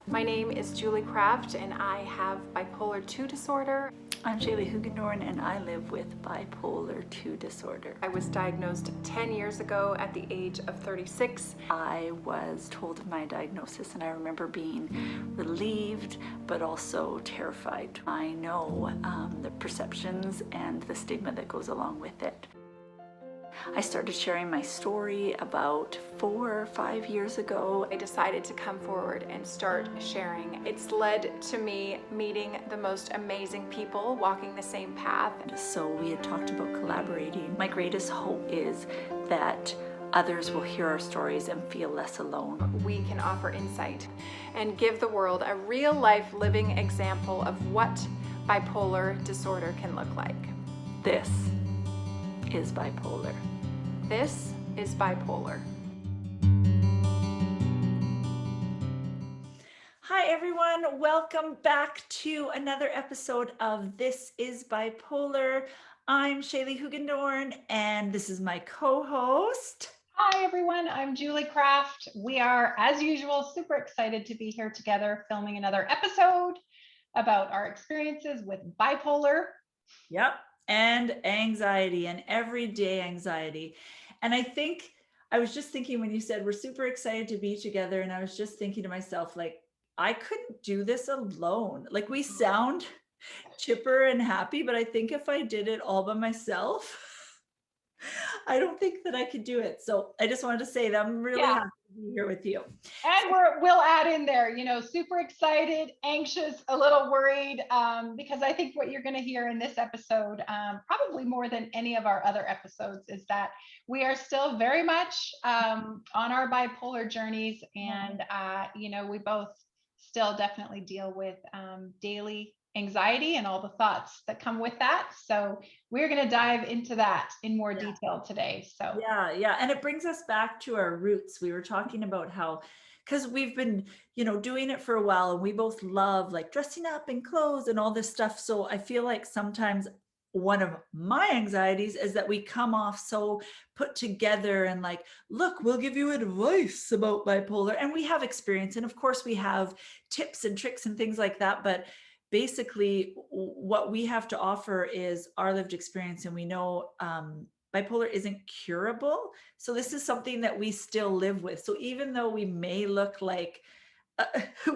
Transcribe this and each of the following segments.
My name is Julie Kraft and I have bipolar 2 disorder. I'm Shaley Hoogendoorn and I live with bipolar 2 disorder. I was diagnosed 10 years ago at the age of 36. I was told of my diagnosis and I remember being relieved but also terrified. I know the perceptions and the stigma that goes along with it. I started sharing my story about 4 or 5 years ago. I decided to come forward and start sharing. It's led to me meeting the most amazing people walking the same path. So we had talked about collaborating. My greatest hope is that others will hear our stories and feel less alone. We can offer insight and give the world a real life living example of what bipolar disorder can look like. This is bipolar. This is bipolar. Hi everyone, welcome back to another episode of This is Bipolar. I'm Shaley Hoogendoorn and this is my co-host. Hi everyone, I'm Julie Kraft. We are, as usual, super excited to be here together filming another episode about our experiences with bipolar. Yep, and anxiety and everyday anxiety. And I think I was just thinking when you said we're super excited to be together, and I was just thinking to myself, like, I couldn't do this alone. Like, we sound chipper and happy, but I think if I did it all by myself, I don't think that I could do it. So I just wanted to say that I'm really happy to be here with you. And we'll add in there, super excited, anxious, a little worried, because I think what you're going to hear in this episode, probably more than any of our other episodes, is that we are still very much on our bipolar journeys. And, we both still definitely deal with daily anxiety and all the thoughts that come with that. So we're going to dive into that in more detail today. So yeah. And it brings us back to our roots. We were talking about how, because we've been, doing it for a while and we both love like dressing up in clothes and all this stuff. So I feel like sometimes one of my anxieties is that we come off so put together and like, look, we'll give you advice about bipolar. And we have experience. And of course we have tips and tricks and things like that. But basically what we have to offer is our lived experience. And we know bipolar isn't curable. So this is something that we still live with. So even though we may look like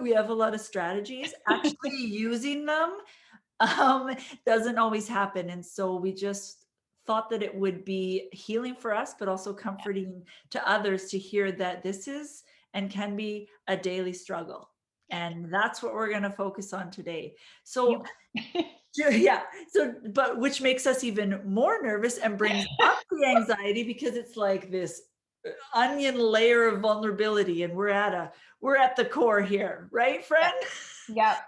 we have a lot of strategies, actually using them doesn't always happen. And so we just thought that it would be healing for us, but also comforting to others to hear that this is and can be a daily struggle. And that's what we're going to focus on today. So but which makes us even more nervous and brings up the anxiety because it's like this onion layer of vulnerability, and we're at the core here, right, friend? yeah.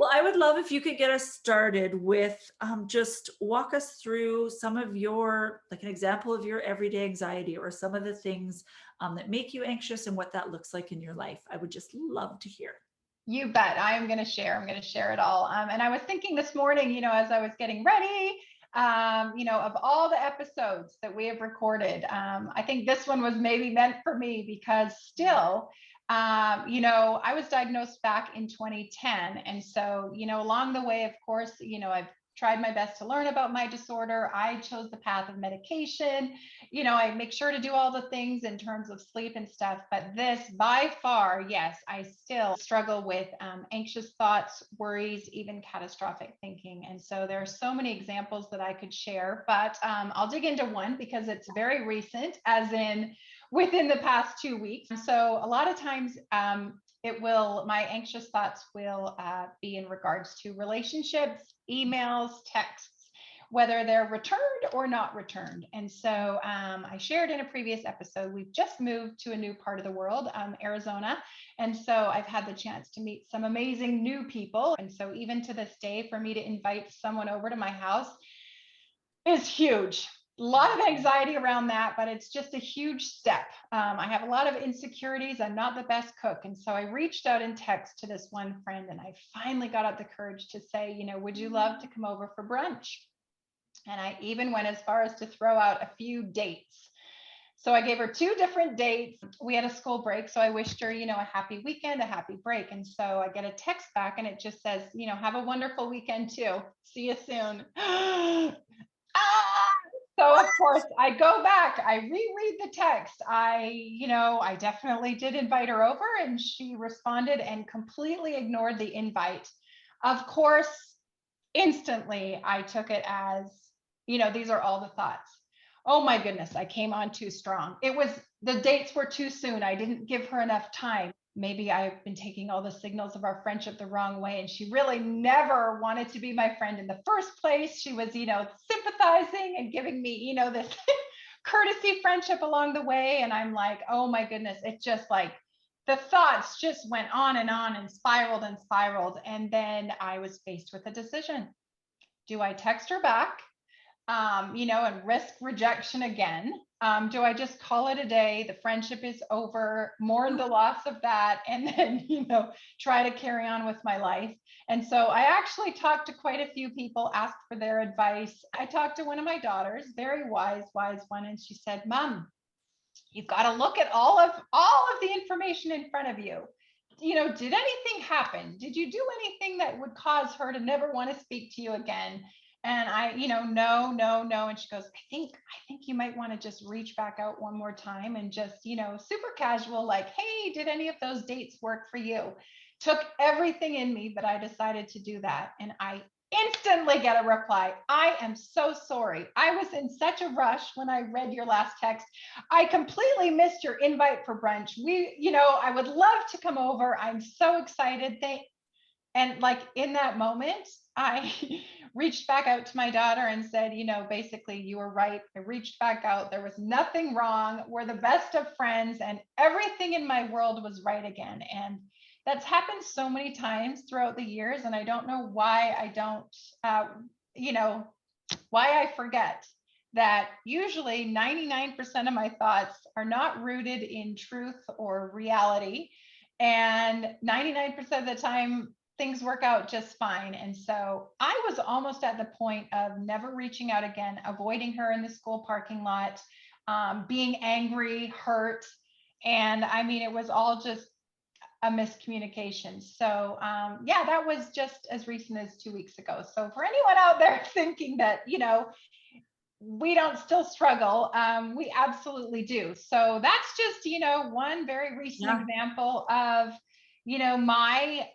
Well, I would love if you could get us started with just walk us through some of your, like an example of your everyday anxiety or some of the things that make you anxious and what that looks like in your life. I would just love to hear. You bet. I'm going to share it all. And I was thinking this morning, as I was getting ready, of all the episodes that we have recorded, I think this one was maybe meant for me because still, I was diagnosed back in 2010. And so, along the way, of course, I've tried my best to learn about my disorder. I chose the path of medication. I make sure to do all the things in terms of sleep and stuff. But this, by far, yes, I still struggle with anxious thoughts, worries, even catastrophic thinking. And so there are so many examples that I could share, but I'll dig into one because it's very recent, as in within the past 2 weeks. So a lot of times my anxious thoughts will be in regards to relationships, emails, texts, whether they're returned or not returned. And so I shared in a previous episode, we've just moved to a new part of the world, Arizona. And so I've had the chance to meet some amazing new people. And so even to this day, for me to invite someone over to my house is huge. A lot of anxiety around that, but it's just a huge step. I have a lot of insecurities. I'm not the best cook. And so I reached out in text to this one friend and I finally got up the courage to say, would you love to come over for brunch? And I even went as far as to throw out a few dates. So I gave her 2 different dates. We had a school break. So I wished her, a happy weekend, a happy break. And so I get a text back and it just says, have a wonderful weekend too. See you soon. Ah! So of course I go back, I reread the text. I definitely did invite her over and she responded and completely ignored the invite. Of course, instantly I took it as, these are all the thoughts. Oh my goodness, I came on too strong. The dates were too soon. I didn't give her enough time. Maybe I've been taking all the signals of our friendship the wrong way. And she really never wanted to be my friend in the first place. She was, sympathizing and giving me, this courtesy friendship along the way. And I'm like, oh my goodness, it's just like the thoughts just went on and spiraled and spiraled. And then I was faced with a decision. Do I text her back? And risk rejection again? Do I just call it a day? The friendship is over, mourn the loss of that, and then, try to carry on with my life. And so I actually talked to quite a few people, asked for their advice. I talked to one of my daughters, very wise one, and she said, Mom, you've got to look at all of the information in front of you. Did anything happen? Did you do anything that would cause her to never want to speak to you again? And I, no. And she goes, I think you might want to just reach back out one more time and just, super casual, like, hey, did any of those dates work for you? Took everything in me, but I decided to do that. And I instantly get a reply. I am so sorry. I was in such a rush when I read your last text. I completely missed your invite for brunch. I would love to come over. I'm so excited. And like in that moment, I reached back out to my daughter and said, basically, you were right. I reached back out. There was nothing wrong. We're the best of friends and everything in my world was right again. And that's happened so many times throughout the years. And I don't know why I don't, why I forget that usually 99% of my thoughts are not rooted in truth or reality. And 99% of the time, things work out just fine. And so I was almost at the point of never reaching out again, avoiding her in the school parking lot, being angry, hurt. And I mean, it was all just a miscommunication. So that was just as recent as 2 weeks ago. So for anyone out there thinking that, we don't still struggle, we absolutely do. So that's just, one very recent example of, my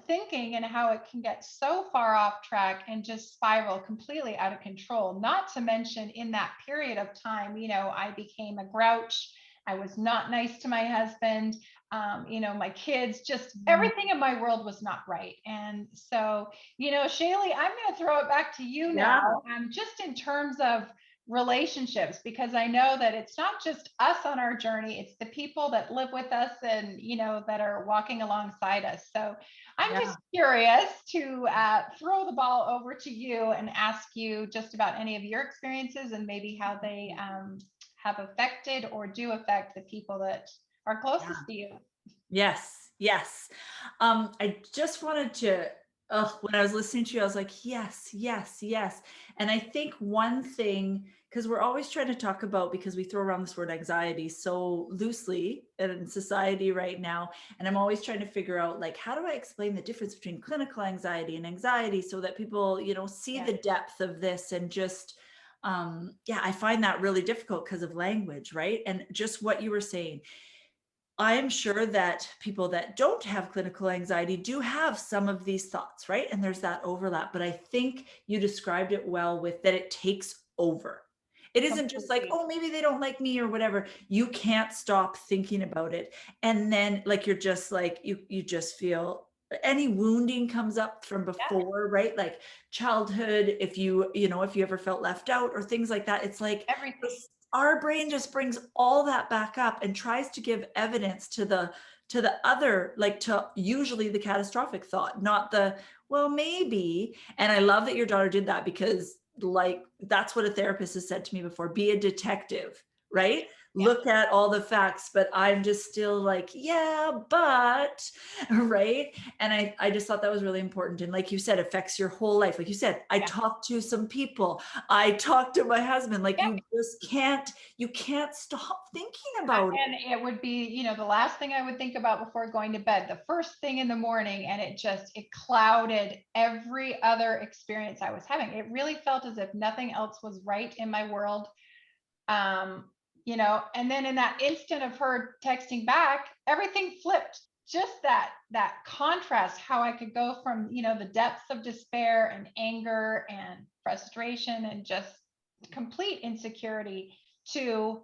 thinking and how it can get so far off track and just spiral completely out of control. Not to mention in that period of time, I became a grouch. I was not nice to my husband. My kids, just everything in my world was not right. And so, Shaley, I'm going to throw it back to you now, just in terms of relationships, because I know that it's not just us on our journey, it's the people that live with us and, that are walking alongside us. So I'm just curious to throw the ball over to you and ask you just about any of your experiences and maybe how they have affected or do affect the people that are closest to you. Yes. I just wanted to, when I was listening to you, I was like, yes. And I think one thing, because we're always trying to talk about, because we throw around this word anxiety so loosely in society right now. And I'm always trying to figure out, like, how do I explain the difference between clinical anxiety and anxiety so that people, see the depth of this and just, I find that really difficult because of language, right? And just what you were saying. I am sure that people that don't have clinical anxiety do have some of these thoughts, right? And there's that overlap. But I think you described it well with that it takes over. It isn't just like, oh, maybe they don't like me or whatever. You can't stop thinking about it. And then like, you're just like, you just feel any wounding comes up from before, right? Like childhood, if you ever felt left out or things like that, it's like Everything. Our brain just brings all that back up and tries to give evidence to the other, like to usually the catastrophic thought, not the, well, maybe. And I love that your daughter did that, because like, that's what a therapist has said to me before, be a detective, right? Yeah. look at all the facts, but I'm just still like, yeah, but, right. And I just thought that was really important. And like you said, affects your whole life. Like you said, I Yeah. talked to some people, I talked to my husband, like Yeah. you can't stop thinking about it. And it would be, the last thing I would think about before going to bed, the first thing in the morning, and it clouded every other experience I was having. It really felt as if nothing else was right in my world. And then in that instant of her texting back, everything flipped. Just that contrast, how I could go from, the depths of despair and anger and frustration and just complete insecurity to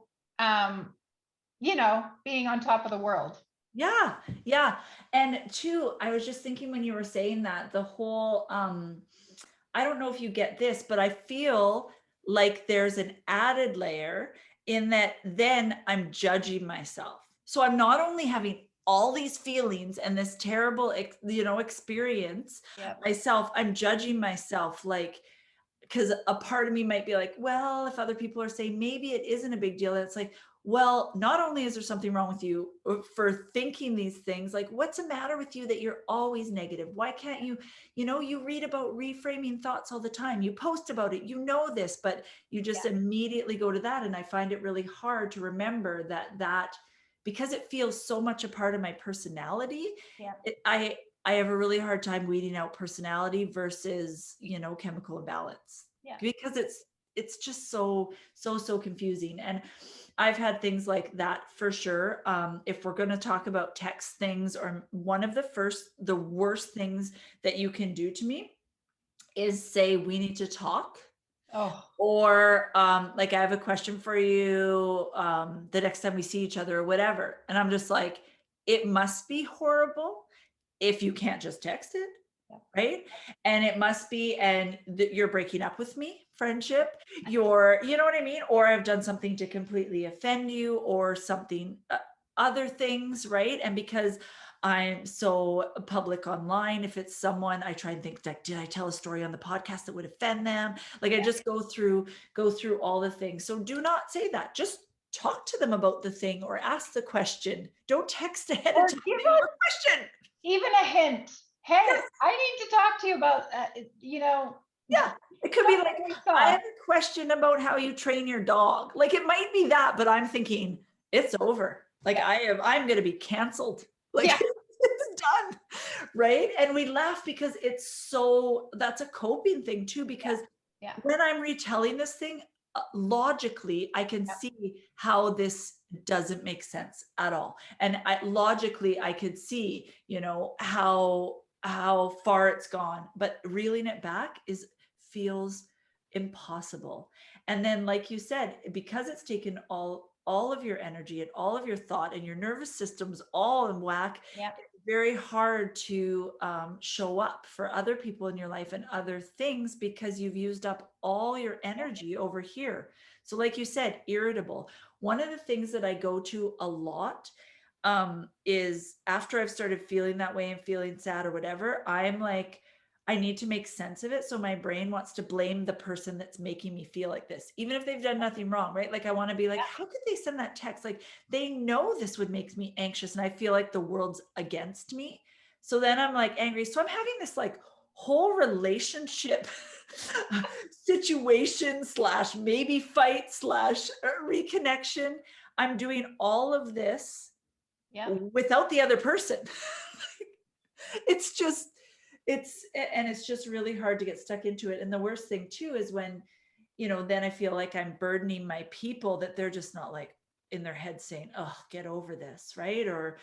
being on top of the world. Yeah, yeah. And two, I was just thinking when you were saying that, the whole I don't know if you get this, but I feel like there's an added layer in that then I'm judging myself. So I'm not only having all these feelings and this terrible experience Yep. myself, I'm judging myself, like, because a part of me might be like, well, if other people are saying maybe it isn't a big deal, it's like, well, not only is there something wrong with you for thinking these things, like what's the matter with you that you're always negative? Why can't you, you read about reframing thoughts all the time, you post about it, this, but you just Yeah. immediately go to that. And I find it really hard to remember that because it feels so much a part of my personality. Yeah. I have a really hard time weeding out personality versus, chemical imbalance, Yeah. because it's just so confusing. And I've had things like that for sure. If we're going to talk about text things, or one of the worst things that you can do to me is say, we need to talk. Oh, Or like, I have a question for you the next time we see each other or whatever. And I'm just like, it must be horrible if you can't just text it, yeah. right? And it must be, and you're breaking up with me, friendship, you're, you know what I mean? Or I've done something to completely offend you, or something, other things, right? And because I'm so public online, if it's someone, I try and think, like, did I tell a story on the podcast that would offend them? Like, I just go through all the things. So do not say that. Just talk to them about the thing, or ask the question. Don't text ahead Or of time give with us a question. even a hint. Hey, Yes. I need to talk to you about, Yeah. It could be like, something we I saw. have a question about how you train your dog. Like, it might be that, but I'm thinking it's over. Like, Yeah. I'm going to be canceled. Like, Yeah. it's done. Right. And we laugh because that's a coping thing too, because Yeah. when I'm retelling this thing, logically, I can see how this doesn't make sense at all. And logically, I could see, how far it's gone, but reeling it back feels impossible. And then, like you said, because it's taken all of your energy and all of your thought, and your nervous system's all in whack, Yeah. very hard to show up for other people in your life and other things, because you've used up all your energy over here. So like you said, irritable. One of the things that I go to a lot is, after I've started feeling that way and feeling sad or whatever, I'm like, I need to make sense of it. So my brain wants to blame the person that's making me feel like this, even if they've done nothing wrong, right? Like, I want to be like, how could they send that text? Like, they know this would make me anxious, and I feel like the world's against me. So then I'm like angry. So I'm having this like whole relationship situation slash maybe fight slash reconnection. I'm doing all of this without the other person. It's just, it's just really hard to get stuck into it. And the worst thing too is when, then I feel like I'm burdening my people, that they're just not like in their head saying, oh, get over this, right? Or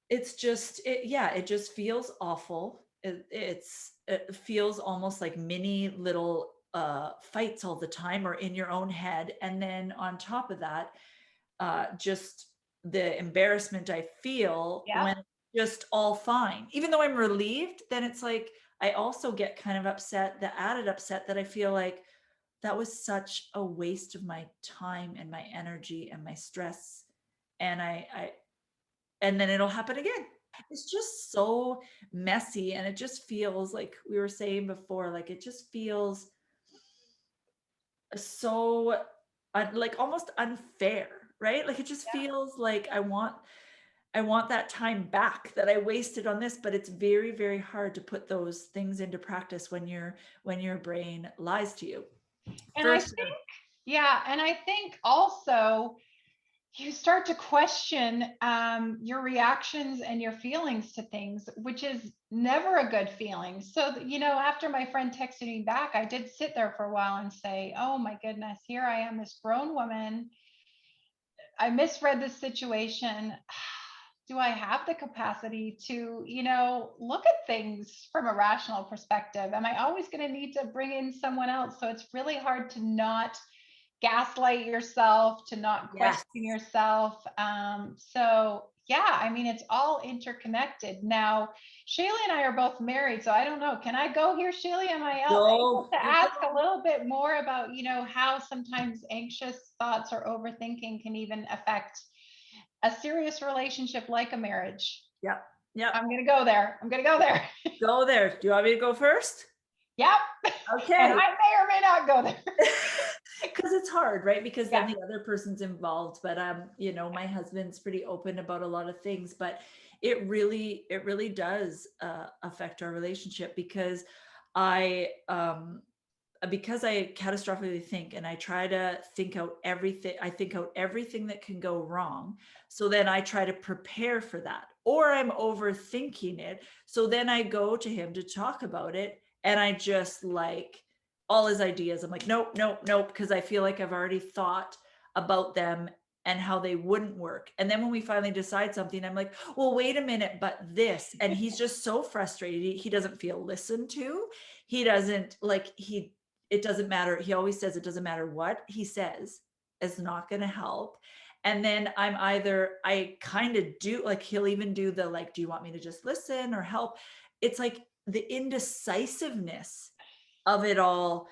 it's just, it just feels awful. It feels almost like mini little fights all the time, or in your own head. And then on top of that, just the embarrassment I feel when it's just all fine. Even though I'm relieved, then it's like, I also get kind of upset, the added upset, that I feel like that was such a waste of my time and my energy and my stress. And and then it'll happen again. It's just so messy. And it just feels like we were saying before, like, it just feels so like almost unfair, right? Like it just Yeah. feels like I want that time back that I wasted on this, but it's very, very hard to put those things into practice when your brain lies to you. And For I sure. think, yeah, and I think also you start to question your reactions and your feelings to things, which is never a good feeling. So, after my friend texted me back, I did sit there for a while and say, oh my goodness, here I am, this grown woman. I misread this situation. Do I have the capacity to, look at things from a rational perspective? Am I always going to need to bring in someone else? So it's really hard to not gaslight yourself, to not Yes. question yourself. So yeah, I mean, it's all interconnected. Now, Shaley and I are both married, so I don't know. Can I go here, Shaley? Am I able No, to you ask a go. little bit more about, how sometimes anxious thoughts or overthinking can even affect a serious relationship like a marriage? Yep. Yep. I'm gonna go there. I'm gonna go there. Go there. Do you want me to go first? Yep. And Okay. I may or may not go there. Because it's hard, right? Because then Yeah. the other person's involved. But my husband's pretty open about a lot of things, but it really does affect our relationship I because I catastrophically think and I try to think out everything, I think out everything that can go wrong. So then I try to prepare for that, or I'm overthinking it. So then I go to him to talk about it and I just like all his ideas. I'm like, nope, nope, nope, because I feel like I've already thought about them and how they wouldn't work. And then when we finally decide something, I'm like, well, wait a minute, but this. And he's just so frustrated. He doesn't feel listened to. He doesn't like, it doesn't matter. He always says it doesn't matter what he says, it's not going to help. And then I kind of do like, he'll even do the like, do you want me to just listen or help? It's like the indecisiveness of it all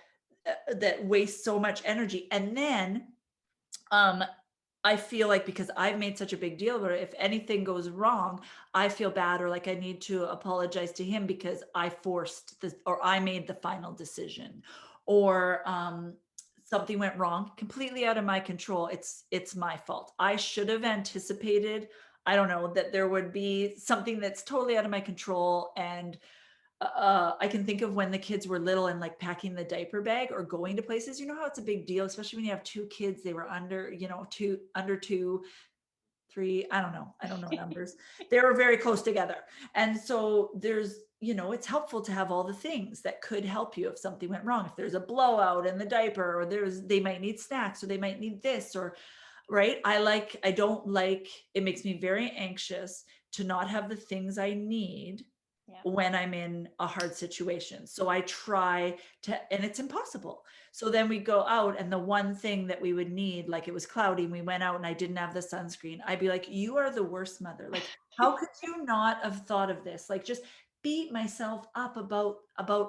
that wastes so much energy. And then um I feel like because I've made such a big deal about it, if anything goes wrong, I feel bad or like I need to apologize to him because I forced this or I made the final decision or something went wrong completely out of my control. It's my fault. I should have anticipated, I don't know, that there would be something that's totally out of my control and I can think of when the kids were little and like packing the diaper bag or going to places, you know how it's a big deal, especially when you have two kids, they were under two, three, I don't know numbers. They were very close together. And so it's helpful to have all the things that could help you if something went wrong. If there's a blowout in the diaper or they might need snacks or they might need this or right. I don't like, it makes me very anxious to not have the things I need Yeah. when I'm in a hard situation. So I try to, and it's impossible. So then we go out and the one thing that we would need, like it was cloudy and we went out and I didn't have the sunscreen. I'd be like, you are the worst mother. Like, how could you not have thought of this? Like just beat myself up about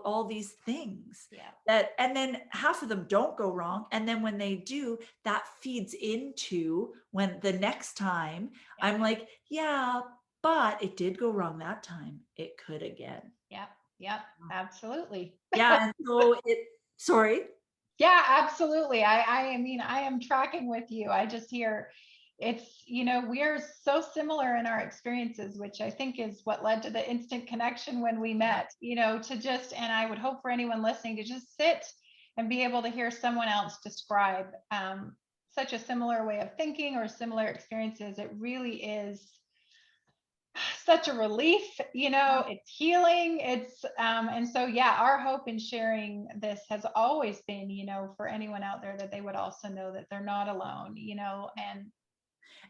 all these things Yeah. and then half of them don't go wrong. And then when they do, that feeds into when the next time Yeah. I'm like, yeah, but it did go wrong that time. It could again. Yeah. Yeah. Absolutely. Yeah. And so sorry. Yeah, absolutely. I mean, I am tracking with you. I just hear it's, we are so similar in our experiences, which I think is what led to the instant connection when we met, to just, and I would hope for anyone listening to just sit and be able to hear someone else describe such a similar way of thinking or similar experiences. It really is such a relief, it's healing, and so yeah, our hope in sharing this has always been, for anyone out there that they would also know that they're not alone, and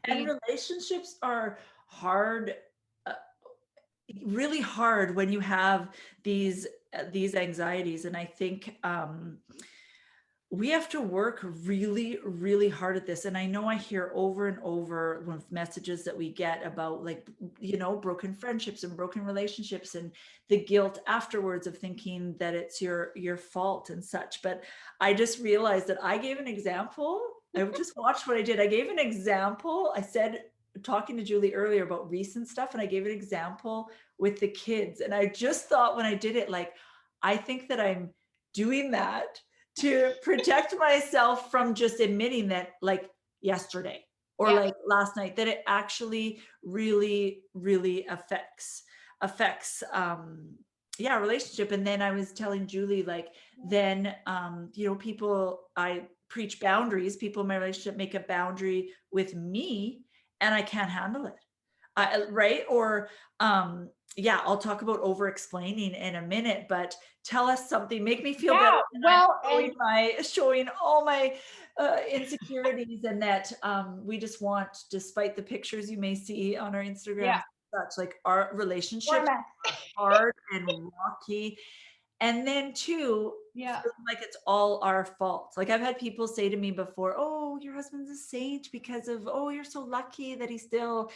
And we relationships are hard, uh, really hard when you have these anxieties. And I think we have to work really, really hard at this. And I know I hear over and over with messages that we get about like, broken friendships and broken relationships and the guilt afterwards of thinking that it's your fault and such. But I just realized that I gave an example. I just watched what I did. I gave an example. I said, talking to Julie earlier about recent stuff, and I gave an example with the kids. And I just thought when I did it, like, I think that I'm doing that to protect myself from just admitting that like yesterday or Yeah. like last night, that it actually really, really affects, yeah, relationship. And then I was telling Julie, like, then, you know, I preach boundaries, people in my relationship make a boundary with me and I can't handle it. Right. Or, yeah, I'll talk about over explaining in a minute, but tell us something, make me feel better Yeah. when I'm Well, and showing all my insecurities, and that we just want, despite the pictures you may see on our Instagram, yeah, such like our we're a relationships mess. are hard and rocky. And then two, Yeah. feeling like it's all our fault. Like I've had people say to me before, "Oh, your husband's a saint because of, oh, you're so lucky that he still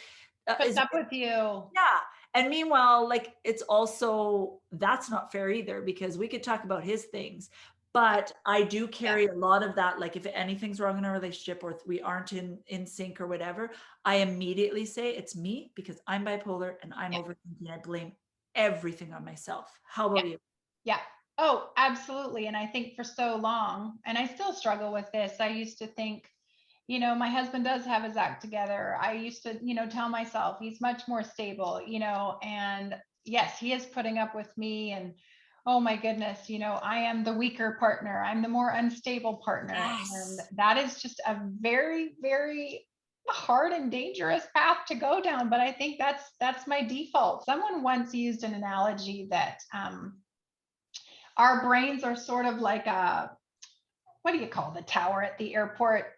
Puts is." up with you. Yeah. And meanwhile, like it's also, that's not fair either, because we could talk about his things, but I do Yeah. carry a lot of that. Like if anything's wrong in our relationship or we aren't in sync or whatever, I immediately say it's me because I'm bipolar and I'm Yeah. overthinking. I blame everything on myself. How Yeah. about you? Yeah. Oh, absolutely. And I think for so long, and I still struggle with this, I used to think, my husband does have his act together. I used to, tell myself he's much more stable, and yes, he is putting up with me. And oh my goodness, I am the weaker partner. I'm the more unstable partner. And Yes. that is just a very, very hard and dangerous path to go down. But I think that's my default. Someone once used an analogy that our brains are sort of like what do you call the tower at the airport?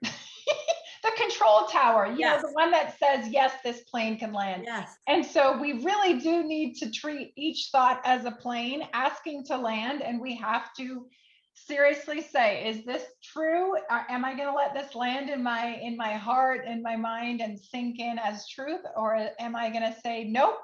The control tower, Yes. the one that says, yes, this plane can land. Yes. And so we really do need to treat each thought as a plane asking to land. And we have to seriously say, is this true? Am I going to let this land in my heart and my mind and sink in as truth? Or am I going to say, nope,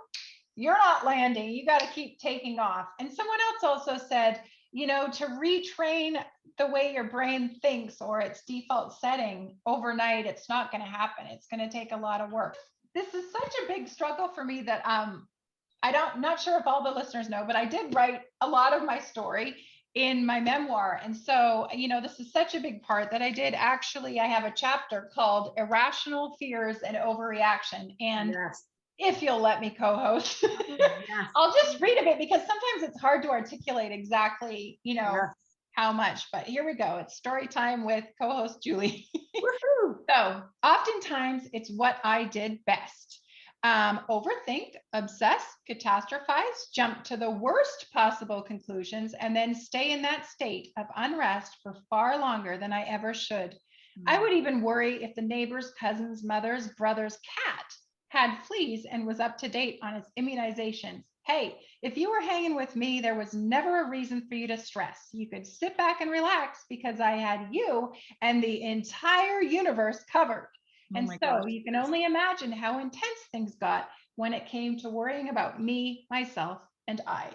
you're not landing. You got to keep taking off. And someone else also said, to retrain the way your brain thinks or its default setting overnight, it's not going to happen. It's going to take a lot of work. This is such a big struggle for me that not sure if all the listeners know, but I did write a lot of my story in my memoir. And so, this is such a big part that I have a chapter called Irrational Fears and Overreaction. And Yes. if you'll let me co-host, Yes. I'll just read a bit because sometimes it's hard to articulate exactly, Yes. how much, but here we go. It's story time with co-host Julie. Woohoo. So oftentimes it's what I did best. Overthink, obsess, catastrophize, jump to the worst possible conclusions, and then stay in that state of unrest for far longer than I ever should. I would even worry if the neighbor's cousin's mother's brother's cat had fleas and was up to date on its immunizations. Hey, if you were hanging with me, there was never a reason for you to stress. You could sit back and relax because I had you and the entire universe covered. Oh And my so gosh. you can only imagine how intense things got when it came to worrying about me, myself, and I.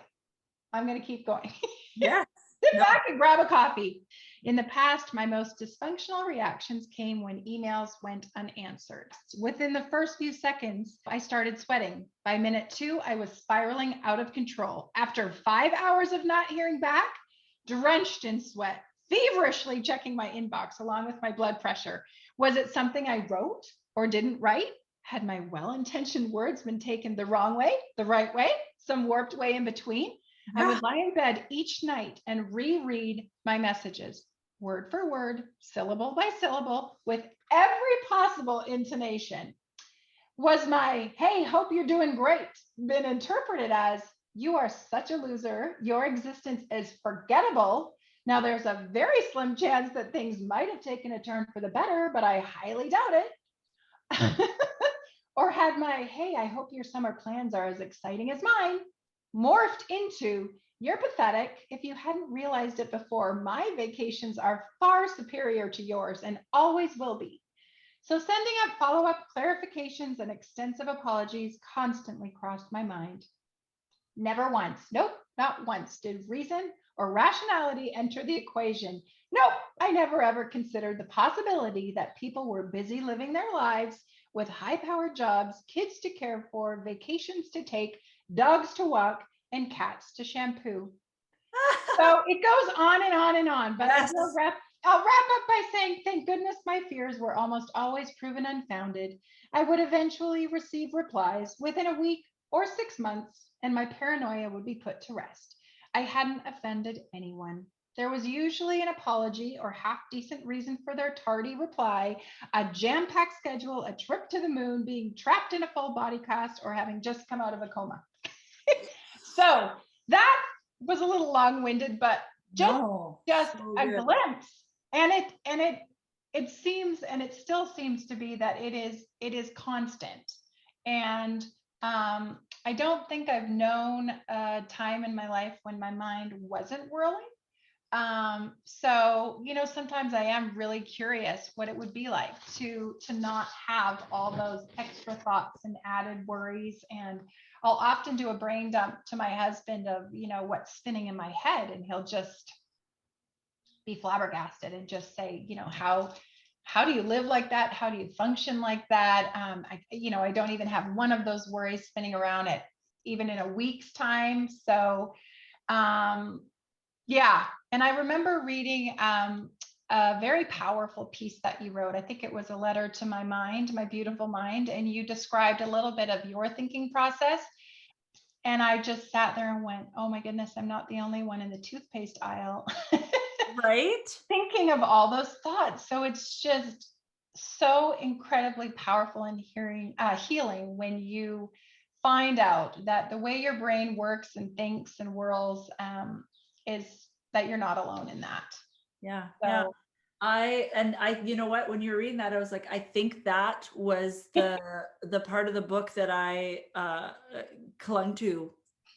I'm going to keep going. Yes. Sit No. back and grab a coffee. In the past, my most dysfunctional reactions came when emails went unanswered. Within the first few seconds, I started sweating. By minute 2, I was spiraling out of control. After 5 hours of not hearing back, drenched in sweat, feverishly checking my inbox along with my blood pressure. Was it something I wrote or didn't write? Had my well-intentioned words been taken the wrong way, the right way, some warped way in between? I would lie in bed each night and reread my messages, word for word, syllable by syllable, with every possible intonation. Was my, hey, hope you're doing great, been interpreted as, you are such a loser, your existence is forgettable. Now, there's a very slim chance that things might have taken a turn for the better, but I highly doubt it. Or had my, hey, I hope your summer plans are as exciting as mine, morphed into, you're pathetic. If you hadn't realized it before, my vacations are far superior to yours and always will be. So sending up follow-up clarifications and extensive apologies constantly crossed my mind. Never once, nope, not once did reason or rationality enter the equation. Nope, I never ever considered the possibility that people were busy living their lives with high-powered jobs, kids to care for, vacations to take, dogs to walk, and cats to shampoo. So it goes on and on and on, but Yes. I I'll wrap up by saying, thank goodness my fears were almost always proven unfounded. I would eventually receive replies within a week or 6 months, and my paranoia would be put to rest. I hadn't offended anyone. There was usually an apology or half decent reason for their tardy reply, a jam packed schedule, a trip to the moon, being trapped in a full body cast, or having just come out of a coma. So that was a little long winded, but just No, just so a good. glimpse. And it seems, and it still seems to be, that it is constant. And I don't think I've known a time in my life when my mind wasn't whirling. So, sometimes I am really curious what it would be like to not have all those extra thoughts and added worries. And I'll often do a brain dump to my husband of, what's spinning in my head, and he'll just be flabbergasted and just say, how do you live like that? How do you function like that? I don't even have one of those worries spinning around it, even in a week's time. So, yeah. And I remember reading a very powerful piece that you wrote. I think it was a letter to my mind, my beautiful mind. And you described a little bit of your thinking process. And I just sat there and went, oh my goodness, I'm not the only one in the toothpaste aisle Right? thinking of all those thoughts. So it's just so incredibly powerful and healing when you find out that the way your brain works and thinks and whirls is that you're not alone in that. Yeah. So Yeah. You know what, when you were reading that, I was like, I think that was the part of the book that I clung to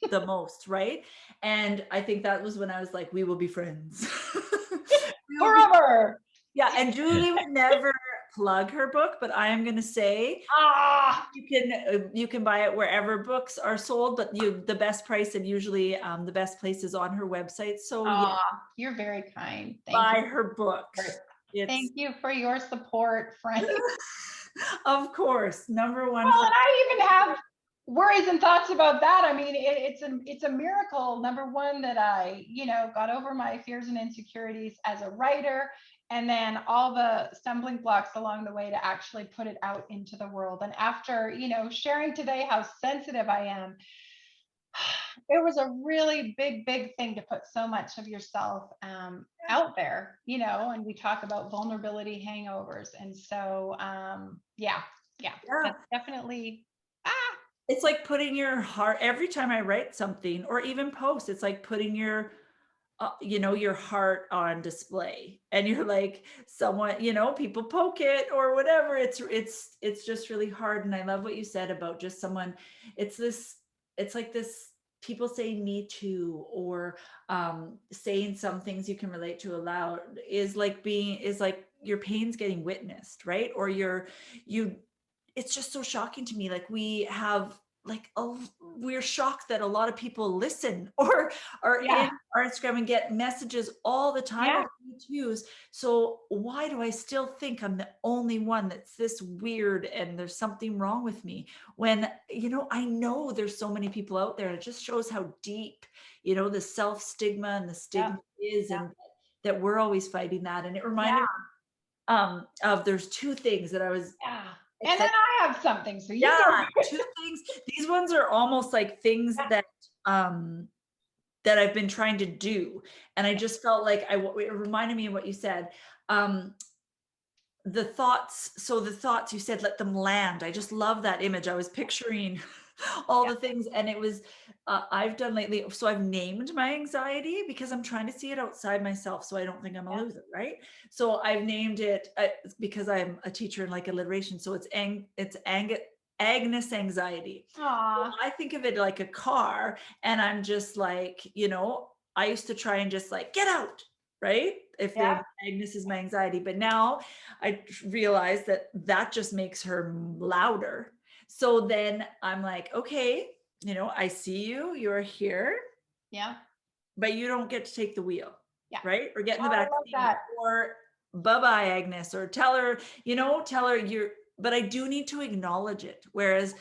the most, right? And I think that was when I was like, we will be friends. We will be- forever. yeah, and Julie would never plug her book, but I am going to say Ah, you can buy it wherever books are sold, but the best price, and usually the best place is on her website. So yeah, you're very kind. buy Thank her books. you. Thank you for your support, friend. Of course, number one. Well, and I even have worries and thoughts about that. I mean, it's a miracle. Number one, that I, got over my fears and insecurities as a writer, and then all the stumbling blocks along the way to actually put it out into the world. And after, sharing today how sensitive I am, it was a really big thing to put so much of yourself out there, and we talk about vulnerability hangovers. And so, yeah, that's definitely, It's like putting your heart, every time I write something or even post, it's like putting your your heart on display, and you're like, someone, people poke it or whatever. It's just really hard. And I love what you said about just someone, it's like this, people saying me too, or saying some things you can relate to aloud is like your pain's getting witnessed, right? Or you it's just so shocking to me. Like we have like we're shocked that a lot of people listen or are yeah, in our Instagram and get messages all the time yeah, of me too's. So why do I still think I'm the only one that's this weird and there's something wrong with me, when I know there's so many people out there, and it just shows how deep the self stigma and the stigma is, yeah, and that we're always fighting that. And it reminded yeah, me of there's two things that I was yeah. And then excited. I have something, so you Yeah, go. two things. These ones are almost like things that I've been trying to do, and I just felt like it reminded me of what you said. The thoughts. So the thoughts, you said, let them land. I just love that image. I was picturing all the things, and it was I've done lately. So I've named my anxiety because I'm trying to see it outside myself, so I don't think I'm a loser, right? So I've named it because I'm a teacher in like alliteration. So it's Agnes anxiety. So Aw, I think of it like a car, and I'm just like, I used to try and just like get out, right? If yeah, Agnes is my anxiety, but now I realize that just makes her louder. So then I'm like, okay, I see you, you're here, yeah, but you don't get to take the wheel, yeah. right? Or get in Oh, the I back love seat, that. or bye-bye, Agnes, or tell her you're, but I do need to acknowledge it. Whereas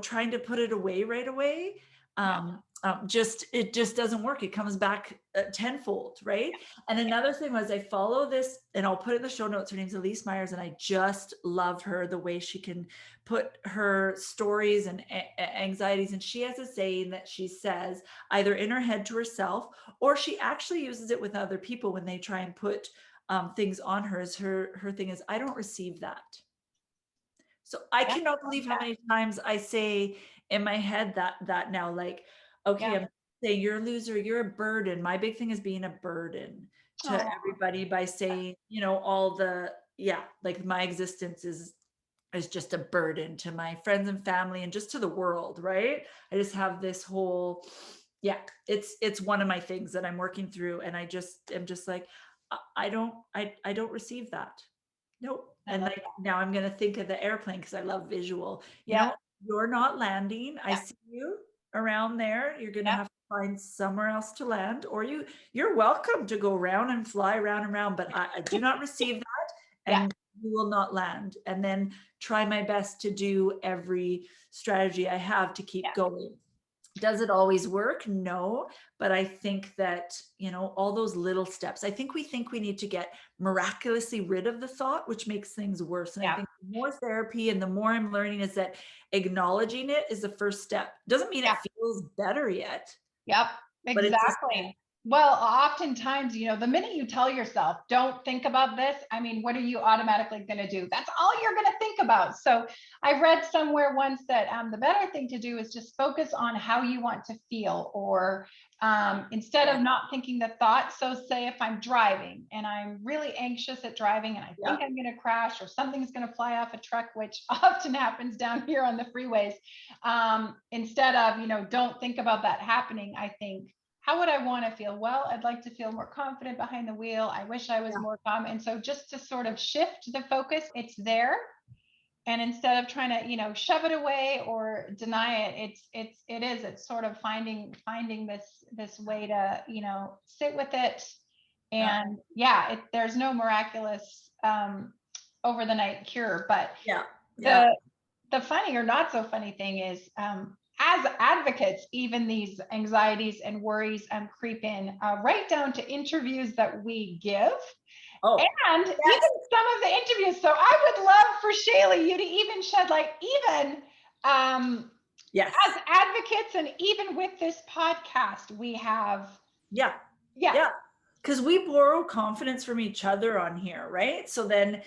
trying to put it away right away. It just doesn't work. It comes back tenfold, right? And another thing was I follow this, and I'll put it in the show notes. Her name's Elise Myers, and I just love her, the way she can put her stories and anxieties. And she has a saying that she says either in her head to herself, or she actually uses it with other people when they try and put things on her. Her thing is, I don't receive that. So I cannot believe how many times I say in my head that now, like, okay, I'm saying you're a loser, you're a burden. My big thing is being a burden to everybody by saying, all the, like my existence is just a burden to my friends and family and just to the world, right? I just have this whole, it's one of my things that I'm working through. And I just am just like, I don't receive that. Nope. And like now I'm going to think of the airplane because I love visual. You're not landing. I see you around there. You're going to have to find somewhere else to land, or you're welcome to go around and fly around and around, but I do not receive that. And you will not land. And then try my best to do every strategy I have to keep going. Does it always work? No, but I think that, all those little steps, I think we need to get miraculously rid of the thought, which makes things worse. And I think the more therapy and the more I'm learning is that acknowledging it is the first step. Doesn't mean it feels better yet. Yep, But it's exactly. Well, oftentimes, the minute you tell yourself, don't think about this, what are you automatically going to do? That's all you're going to think about. So I read somewhere once that the better thing to do is just focus on how you want to feel, or instead of not thinking the thought. So say if I'm driving and I'm really anxious at driving and I think I'm going to crash or something's going to fly off a truck, which often happens down here on the freeways, instead of, don't think about that happening, I think, how would I want to feel? Well, I'd like to feel more confident behind the wheel. I wish I was more calm. And so just to sort of shift the focus, it's there. And instead of trying to, shove it away or deny it, it's sort of finding this way to, sit with it. And there's no miraculous over the night cure, but the funny or not so funny thing is, as advocates, even these anxieties and worries creep in right down to interviews that we give. And even some of the interviews. So I would love for Shaley, you to even shed light, even as advocates, and even with this podcast, we have. Because we borrow confidence from each other on here, right? So then,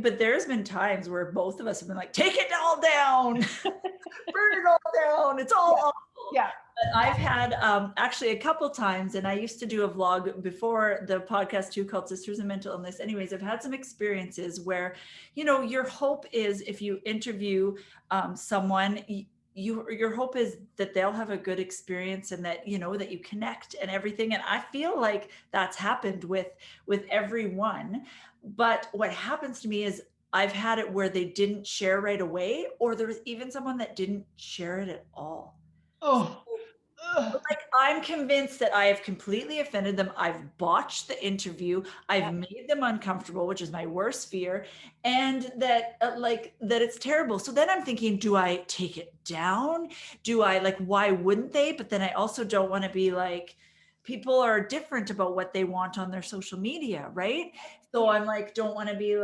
but there's been times where both of us have been like, take it all down, burn it all down. It's all awful. But I've had actually a couple times, and I used to do a vlog before the podcast too called Sisters in Mental Illness. Anyways, I've had some experiences where, your hope is if you interview someone, your hope is that they'll have a good experience and that, that you connect and everything. And I feel like that's happened with everyone. But what happens to me is I've had it where they didn't share right away, or there was even someone that didn't share it at all. Like, I'm convinced that I have completely offended them. I've botched the interview. I've made them uncomfortable, which is my worst fear. And that that it's terrible. So then I'm thinking, do I take it down? Do I why wouldn't they? But then I also don't want to be like, people are different about what they want on their social media, right? So I'm don't want to be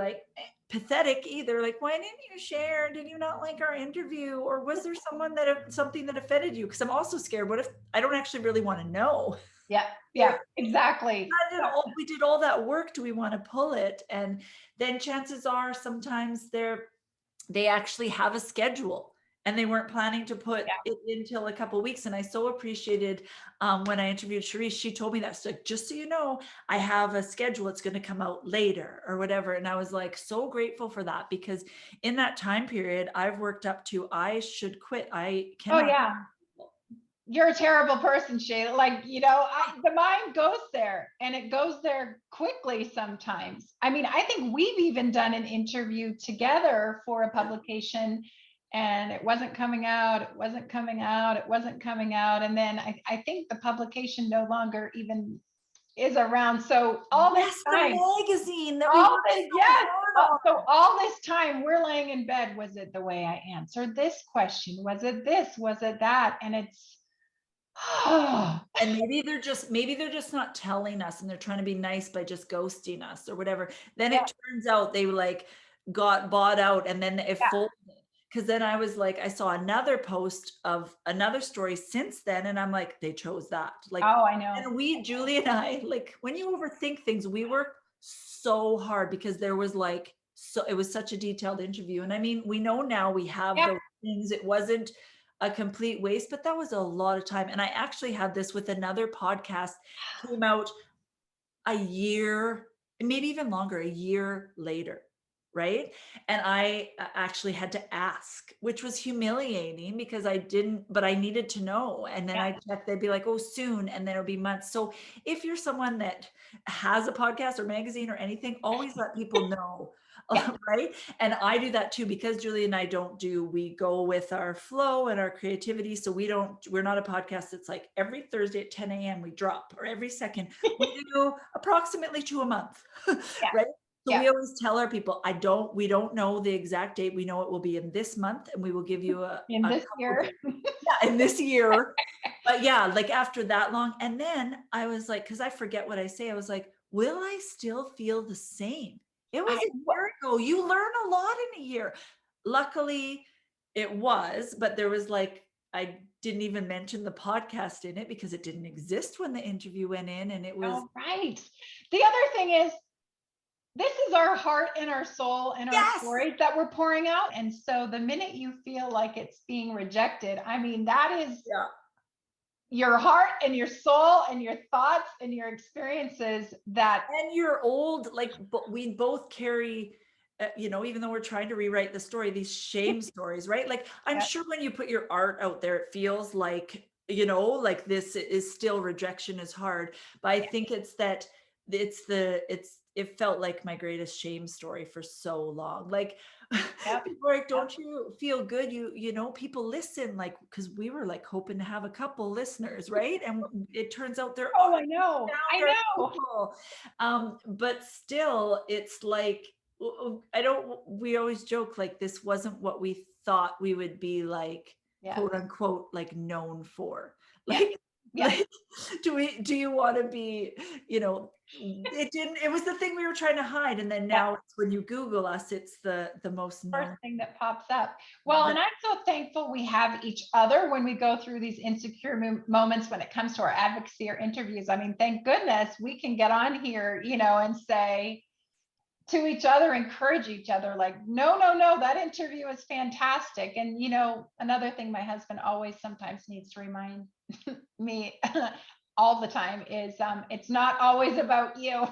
pathetic either. Why didn't you share? Did you not like our interview? Or was there something that offended you? Because I'm also scared. What if I don't actually really want to know? Exactly. We did all that work. Do we want to pull it? And then chances are sometimes they actually have a schedule and they weren't planning to put it until a couple of weeks. And I so appreciated when I interviewed Sharice, she told me that, just so you know, I have a schedule. It's going to come out later or whatever. And I was so grateful for that, because in that time period, I've worked up to, I should quit. I cannot. You're a terrible person, Shaley. The mind goes there, and it goes there quickly sometimes. I think we've even done an interview together for a publication, and it wasn't coming out. And then I think the publication no longer even is around. So all this time, the magazine that we worked so hard So all this time we're laying in bed, was it the way I answered this question? Was it this? Was it that? And it's and maybe they're just not telling us, and they're trying to be nice by just ghosting us or whatever. Then yeah, it turns out they like got bought out, and then it yeah, folded. Because then I was like, I saw another post of another story since then, and I'm like, they chose that. Like, oh, I know. and Julie and I, like, when you overthink things, we work so hard because there was like, so it was such a detailed interview. And I mean, we know now we have Yeah. those things. It wasn't a complete waste, but that was a lot of time. And I actually had this with another podcast, came out a year, maybe even longer, a year later, right? And I actually had to ask, which was humiliating because I didn't, but I needed to know. And then Yeah. I checked, they'd be like, oh, soon. And then it'll be months. So if you're someone that has a podcast or magazine or anything, always let people know. Yeah. Right. And I do that too, because Julie and I we go with our flow and our creativity. So we're not a podcast that's like every Thursday at 10 a.m. we drop, or every second. We do approximately 2 a month. Yeah. Right. So Yeah. we always tell our people, we don't know the exact date. We know it will be in this month, and we will give you In a this couple year. days. Yeah, in this year. But yeah, like after that long. And then I was like, because I forget what I say, I was like, will I still feel the same? It was a year ago. You learn a lot in a year. Luckily, it was, but there was like, I didn't even mention the podcast in it because it didn't exist when the interview went in, and it was Oh, right. The other thing is, this is our heart and our soul and our yes. stories that we're pouring out. And so the minute you feel like it's being rejected, I mean, that is Yeah. your heart and your soul and your thoughts and your experiences that. And you're old, like, but we both carry, even though we're trying to rewrite the story, these shame stories, right? Like, I'm Yeah. sure when you put your art out there, it feels like, like this is still, rejection is hard. But I think it's that it felt like my greatest shame story for so long. Like, Yep. people are like, Yep. don't you feel good? People listen, like, because we were like hoping to have a couple listeners, right? And it turns out there Oh, are I know. I there are know. people. But still, it's like, we always joke, like, this wasn't what we thought we would be, like, Yeah. quote unquote, like, known for. Yeah. Like, Yeah. like, do you want to be, it was the thing we were trying to hide. And then now it's, when you Google us, it's the most First known. thing that pops up. Well, and I'm so thankful we have each other when we go through these insecure moments when it comes to our advocacy or interviews. I mean, thank goodness we can get on here, and say to each other, encourage each other, like, no, that interview is fantastic. And, another thing my husband always sometimes needs to remind me all the time is it's not always about you.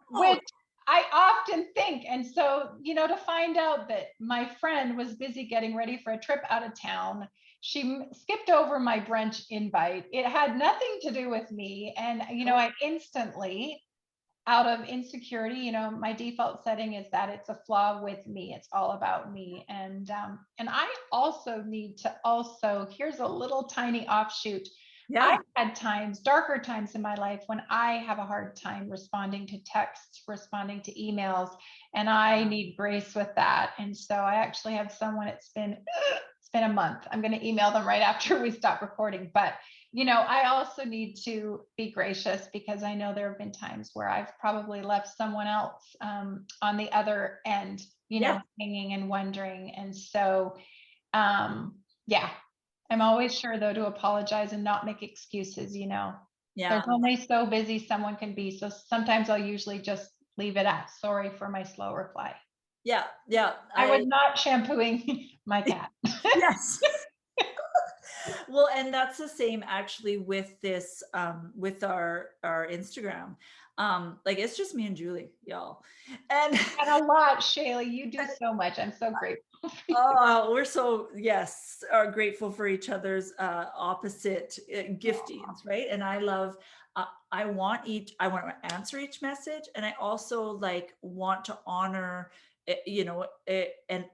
Which I often think. And so, to find out that my friend was busy getting ready for a trip out of town, she skipped over my brunch invite. It had nothing to do with me. And, I instantly, out of insecurity, my default setting is that it's a flaw with me. It's all about me. And I also need to here's a little tiny offshoot. Yeah. I've had darker times in my life when I have a hard time responding to texts, responding to emails, and I need grace with that. And so I actually have someone, it's been a month. I'm going to email them right after we stop recording. But, I also need to be gracious, because I know there have been times where I've probably left someone else on the other end, hanging and wondering. And so, I'm always sure, though, to apologize and not make excuses. Yeah. There's only so busy someone can be. So sometimes I'll usually just leave it at, sorry for my slow reply. Yeah. Yeah. I was not shampooing my cat. Yes. Well, and that's the same actually with this, with our Instagram. Like, it's just me and Julie, y'all. And a lot, Shaley. You do so much. I'm so grateful. we're so, yes, are grateful for each other's opposite giftings, right? And I love, I want to answer each message, and I also like want to honor, and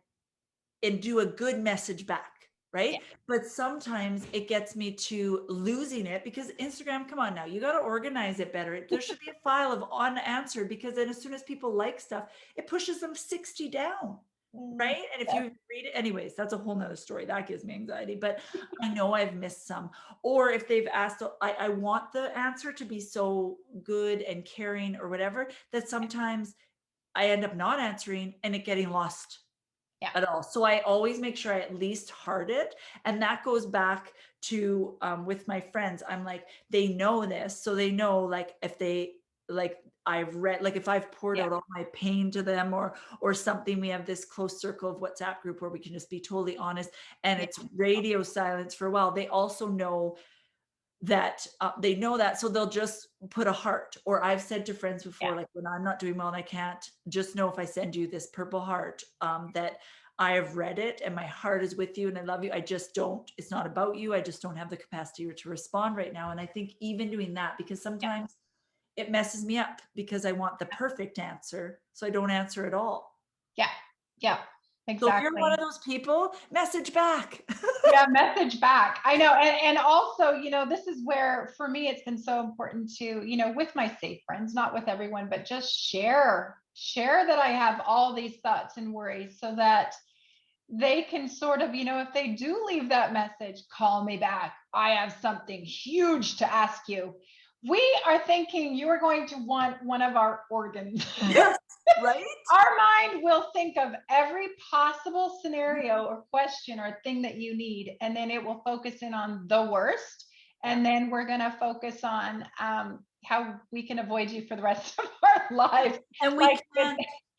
do a good message back. right? Yeah. But sometimes it gets me to losing it because Instagram, come on now, you got to organize it better. There should be a file of unanswered, because then as soon as people like stuff, it pushes them 60 down. Right. And if you read it, anyways, that's a whole nother story. That gives me anxiety, but I know I've missed some. Or if they've asked, I want the answer to be so good and caring or whatever, that sometimes I end up not answering and it getting lost at all. So I always make sure I at least heart it. And that goes back to with my friends. I'm like, they know this. So they know, like, if they, like, I've read, like, if I've poured out all my pain to them or something, we have this close circle of WhatsApp group where we can just be totally honest, and it's radio silence for a while. They also know that they know that, so they'll just put a heart. Or I've said to friends before, like, when I'm not doing well and I can't, just know if I send you this purple heart, that I have read it and my heart is with you and I love you. I just don't, it's not about you. I just don't have the capacity to respond right now. And I think even doing that, because sometimes it messes me up because I want the perfect answer, so I don't answer at all. Yeah, So if you're exactly. one of those people, message back. Yeah, message back. I know. And also, this is where for me it's been so important to, with my safe friends, not with everyone, but just share that I have all these thoughts and worries, so that they can sort of, if they do leave that message, call me back. I have something huge to ask you. We are thinking you are going to want one of our organs. Yes, right? Our mind will think of every possible scenario or question or thing that you need, and then it will focus in on the worst. And then we're going to focus on how we can avoid you for the rest of our lives. And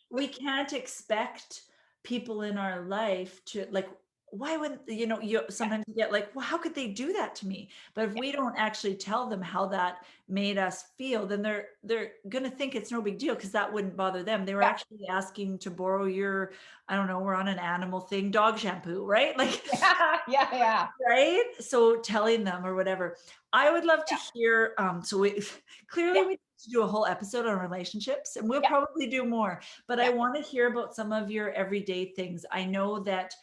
we can't expect people in our life to, like, why wouldn't, you sometimes you get like, well, how could they do that to me? But if we don't actually tell them how that made us feel, then they're going to think it's no big deal, because that wouldn't bother them. They were actually asking to borrow your, I don't know, we're on an animal thing, dog shampoo, right? Like, yeah. right? So telling them or whatever. I would love to hear, so we clearly we need to do a whole episode on relationships, and we'll probably do more, but I want to hear about some of your everyday things. I know that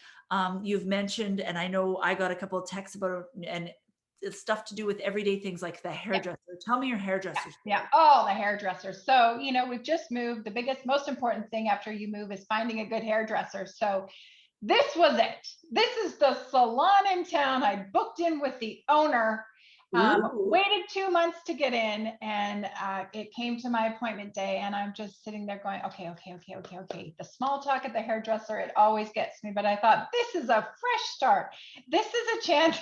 you've mentioned, and I know I got a couple of texts about it, and it's stuff to do with everyday things like the hairdresser. Tell me your hairdresser. Oh, the hairdresser. So, we've just moved. The biggest, most important thing after you move is finding a good hairdresser. So this was it. This is the salon in town. I booked in with the owner. Waited 2 months to get in, and it came to my appointment day, and I'm just sitting there going, okay. The small talk at the hairdresser, it always gets me, but I thought, this is a fresh start. This is a chance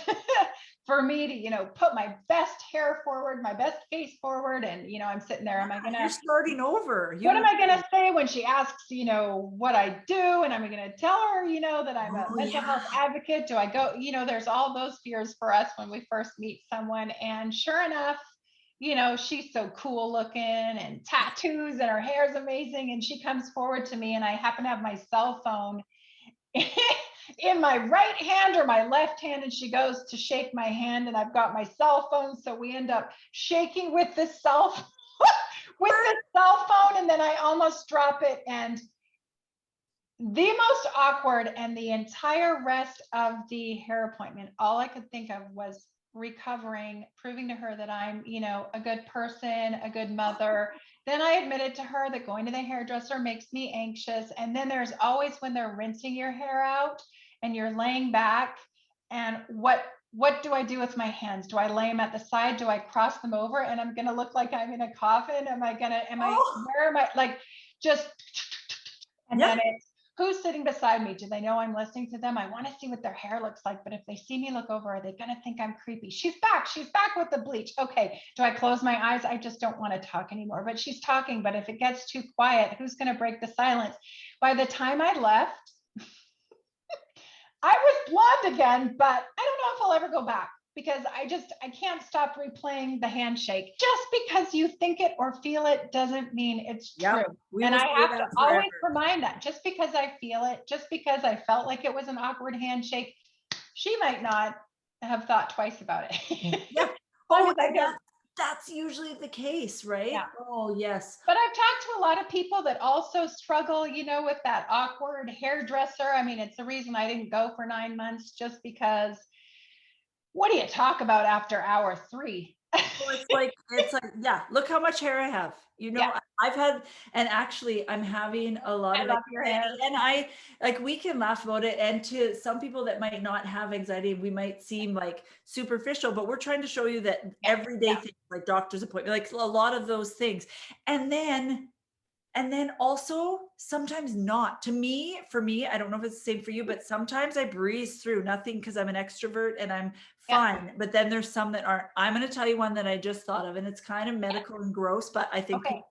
for me to, put my best hair forward, my best face forward. And, I'm sitting there, You're starting over. What am I going to say when she asks, what I do? And I'm going to tell her, that I'm a mental health advocate. Do I go, there's all those fears for us when we first meet someone. And sure enough, she's so cool looking and tattoos, and her hair is amazing. And she comes forward to me, and I happen to have my cell phone in my right hand or my left hand, and she goes to shake my hand, and I've got my cell phone. So we end up shaking with this cell phone. And then I almost drop it, and the most awkward, and the entire rest of the hair appointment, all I could think of was recovering, proving to her that I'm, a good person, a good mother. Then I admitted to her that going to the hairdresser makes me anxious. And then there's always when they're rinsing your hair out and you're laying back, and what do I do with my hands? Do I lay them at the side? Do I cross them over? And I'm going to look like I'm in a coffin. Where am I? Like, just, and then it's, who's sitting beside me? Do they know I'm listening to them? I want to see what their hair looks like, but if they see me look over, are they going to think I'm creepy? She's back with the bleach. Okay. Do I close my eyes? I just don't want to talk anymore, but she's talking. But if it gets too quiet, who's going to break the silence? By the time I left, I was blonde again, but I don't know if I'll ever go back, because I can't stop replaying the handshake. Just because you think it or feel it doesn't mean it's true. And I have to always remind that, just because I feel it, just because I felt like it was an awkward handshake, she might not have thought twice about it. That's usually the case, right? Yeah. Oh, yes. But I've talked to a lot of people that also struggle, with that awkward hairdresser. I mean, it's the reason I didn't go for 9 months, just because what do you talk about after hour 3? Well, it's like, yeah, look how much hair I have. Yeah, I've had, and actually I'm having a lot I of love your hair. anxiety, and I like, we can laugh about it. And to some people that might not have anxiety, we might seem like superficial, but we're trying to show you that Yeah, everyday yeah, things like doctor's appointment, like a lot of those things. And then also sometimes not. For me, I don't know if it's the same for you, but sometimes I breeze through nothing because I'm an extrovert and I'm yeah. fine. But then there's some that aren't. I'm going to tell you one that I just thought of, and it's kind of medical and gross, but I think Okay.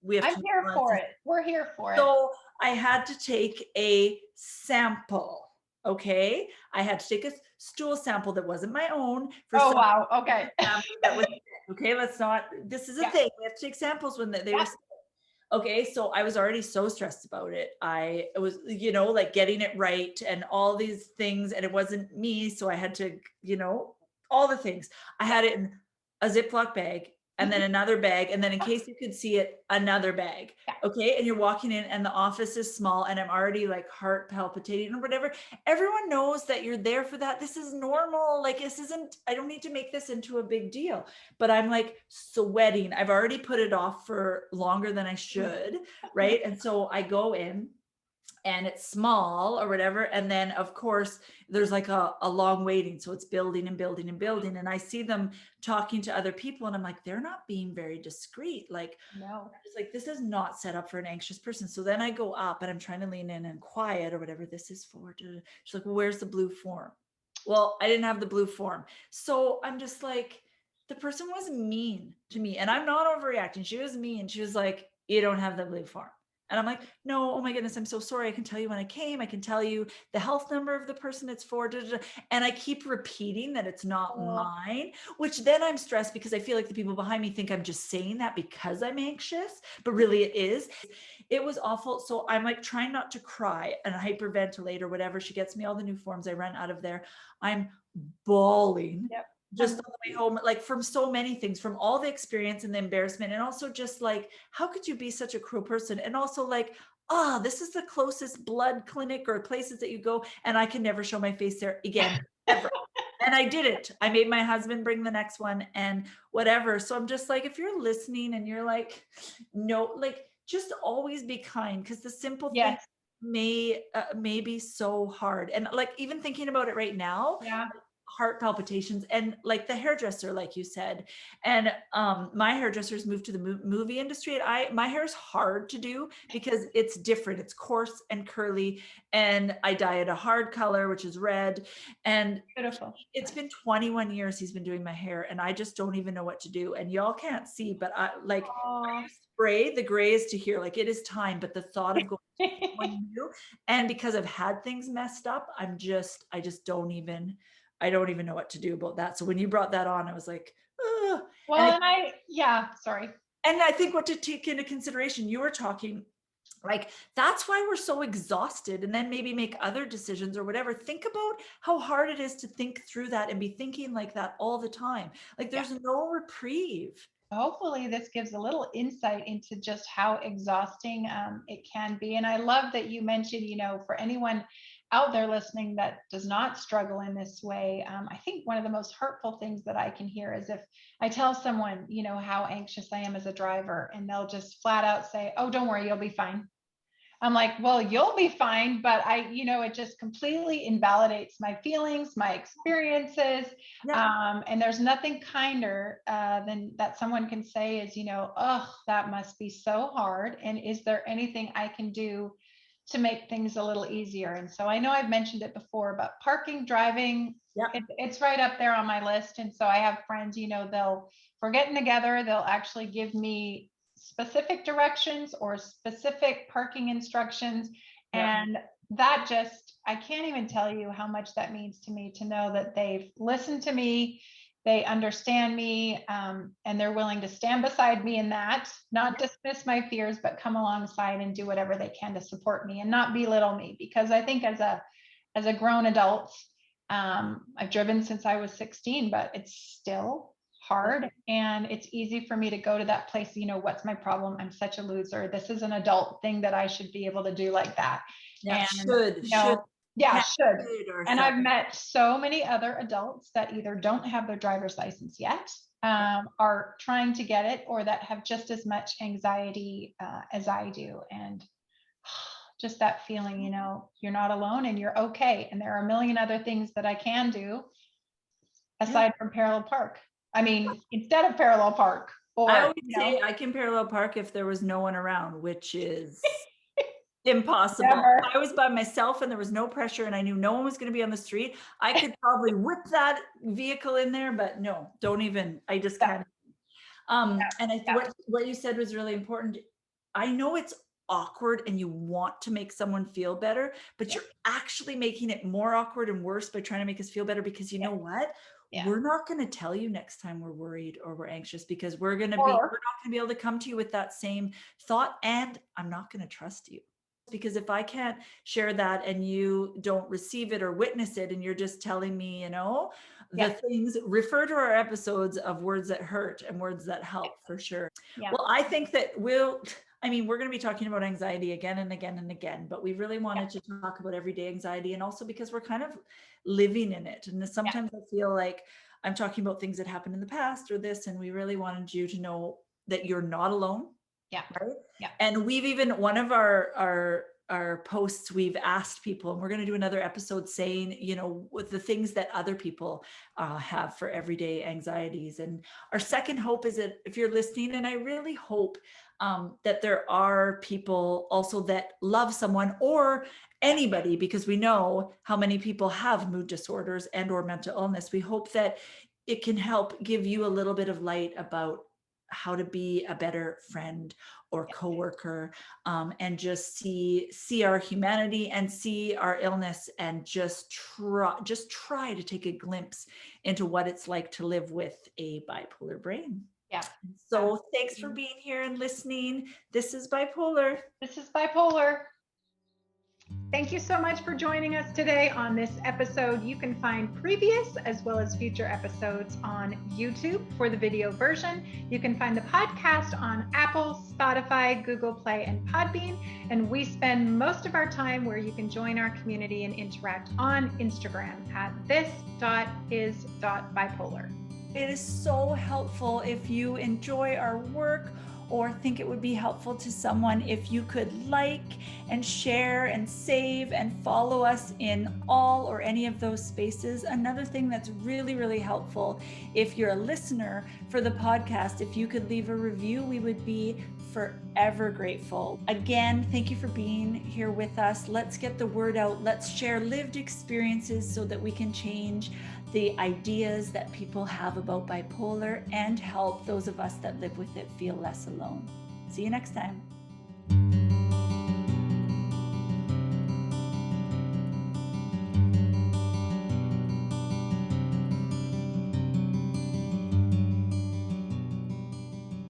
we have I'm to here nuance for it. it. We're here for it. So I had to take a sample. Okay. I had to take a stool sample that wasn't my own for Oh, some wow. Okay. family that was sick. Okay. This is a Yeah, thing. We have to take samples when they were yeah. sick. Okay, so I was already so stressed about it. I was, like getting it right and all these things, and it wasn't me. So I had to, all the things. I had it in a Ziploc bag and then Mhm. another bag. And then in case you could see it, another bag. Yeah. Okay. And you're walking in and the office is small and I'm already like heart palpitating or whatever. Everyone knows that you're there for that. This is normal. Like, I don't need to make this into a big deal, but I'm like sweating. I've already put it off for longer than I should. Right. And so I go in and it's small or whatever. And then of course there's like a long waiting. So it's building and building and building. And I see them talking to other people and I'm like, they're not being very discreet. Like, No. it's like, this is not set up for an anxious person. So then I go up and I'm trying to lean in and quiet or whatever this is for. She's like, well, where's the blue form? Well, I didn't have the blue form. So I'm just like, the person was mean to me and I'm not overreacting. She was mean. She was like, you don't have the blue form. And I'm like, no, oh my goodness, I'm so sorry. I can tell you when I came. I can tell you the health number of the person it's for. And I keep repeating that it's not Oh, mine, which then I'm stressed because I feel like the people behind me think I'm just saying that because I'm anxious, but really it is. It was awful. So I'm like trying not to cry and hyperventilate or whatever. She gets me all the new forms. I run out of there. I'm bawling yep. just on the way home, like from so many things, from all the experience and the embarrassment. And also just like, how could you be such a cruel person? And also like, this is the closest blood clinic or places that you go. And I can never show my face there again, ever. And I did it. I made my husband bring the next one and whatever. So I'm just like, if you're listening and you're like, no, like just always be kind because the simple thing Yes. may be so hard. And like, even thinking about it right now, Yeah. heart palpitations and like the hairdresser, like you said, and my hairdresser's moved to the movie industry, and my hair is hard to do because it's different. It's coarse and curly, and I dye it a hard color, which is red. And Beautiful. it's been 21 years he's been doing my hair, and I just don't even know what to do. And y'all can't see, but I Oh. use spray. The gray is to here, like it is time, but the thought of going to someone new, and because I've had things messed up, I just don't even know what to do about that. So when you brought that on, I was like, ugh. Well, yeah, sorry. And I think what to take into consideration, you were talking like, that's why we're so exhausted, and then maybe make other decisions or whatever. Think about how hard it is to think through that and be thinking like that all the time. Like there's no reprieve. Hopefully this gives a little insight into just how exhausting it can be. And I love that you mentioned, for anyone out there listening that does not struggle in this way, I think one of the most hurtful things that I can hear is if I tell someone, how anxious I am as a driver, and they'll just flat out say, oh, don't worry, you'll be fine. I'm like, well, you'll be fine, but it just completely invalidates my feelings, my experiences. Yeah. And there's nothing kinder than that someone can say is, oh, that must be so hard. And is there anything I can do to make things a little easier? And so I know I've mentioned it before, but parking, driving, Yeah. it's right up there on my list. And so I have friends, if we're getting together, they'll actually give me specific directions or specific parking instructions. Yeah. And I can't even tell you how much that means to me, to know that they've listened to me, they understand me, and they're willing to stand beside me in that, not dismiss my fears, but come alongside and do whatever they can to support me and not belittle me. Because I think as a grown adult, I've driven since I was 16, but it's still hard. And it's easy for me to go to that place, what's my problem? I'm such a loser. This is an adult thing that I should be able to do like that. Yeah, And, should. yeah, should. Or And I've something. met so many other adults that either don't have their driver's license yet, are trying to get it, or that have just as much anxiety as I do. And just that feeling, you're not alone and you're okay. And there are a million other things that I can do aside from parallel park. I mean, instead of parallel park. Or, I always say I can parallel park if there was no one around, which is impossible. Never. If I was by myself and there was no pressure and I knew no one was going to be on the street, I could probably whip that vehicle in there, but no, don't even, I just can't. And I think what you said was really important. I know it's awkward and you want to make someone feel better, but you're actually making it more awkward and worse by trying to make us feel better, because you know what? We're not going to tell you next time we're worried or we're anxious, because we're not going to be able to come to you with that same thought, and I'm not going to trust you. Because if I can't share that and you don't receive it or witness it, and you're just telling me, the things, refer to our episodes of words that hurt and words that help, for sure. Yeah. Well, I think that we're going to be talking about anxiety again and again and again, but we really wanted to talk about everyday anxiety, and also because we're kind of living in it. And sometimes I feel like I'm talking about things that happened in the past or this, and we really wanted you to know that you're not alone. Yeah. Right. Yeah. And we've even, one of our posts, we've asked people, and we're going to do another episode saying, with the things that other people have for everyday anxieties. And our second hope is that if you're listening, and I really hope that there are people also that love someone or anybody, because we know how many people have mood disorders and or mental illness. We hope that it can help give you a little bit of light about how to be a better friend or coworker, and just see our humanity and see our illness, and just try to take a glimpse into what it's like to live with a bipolar brain. Yeah. So thanks for being here and listening. This is Bipolar. This is Bipolar. Thank you so much for joining us today on this episode. You can find previous as well as future episodes on YouTube for the video version. You can find the podcast on Apple, Spotify, Google Play, and Podbean. And we spend most of our time where you can join our community and interact on Instagram at this.is.bipolar. It is so helpful if you enjoy our work, or think it would be helpful to someone if you could like and share and save and follow us in all or any of those spaces. Another thing that's really, really helpful, if you're a listener for the podcast, if you could leave a review, we would be forever grateful. Again, thank you for being here with us. Let's get the word out. Let's share lived experiences so that we can change the ideas that people have about bipolar and help those of us that live with it feel less alone. See you next time.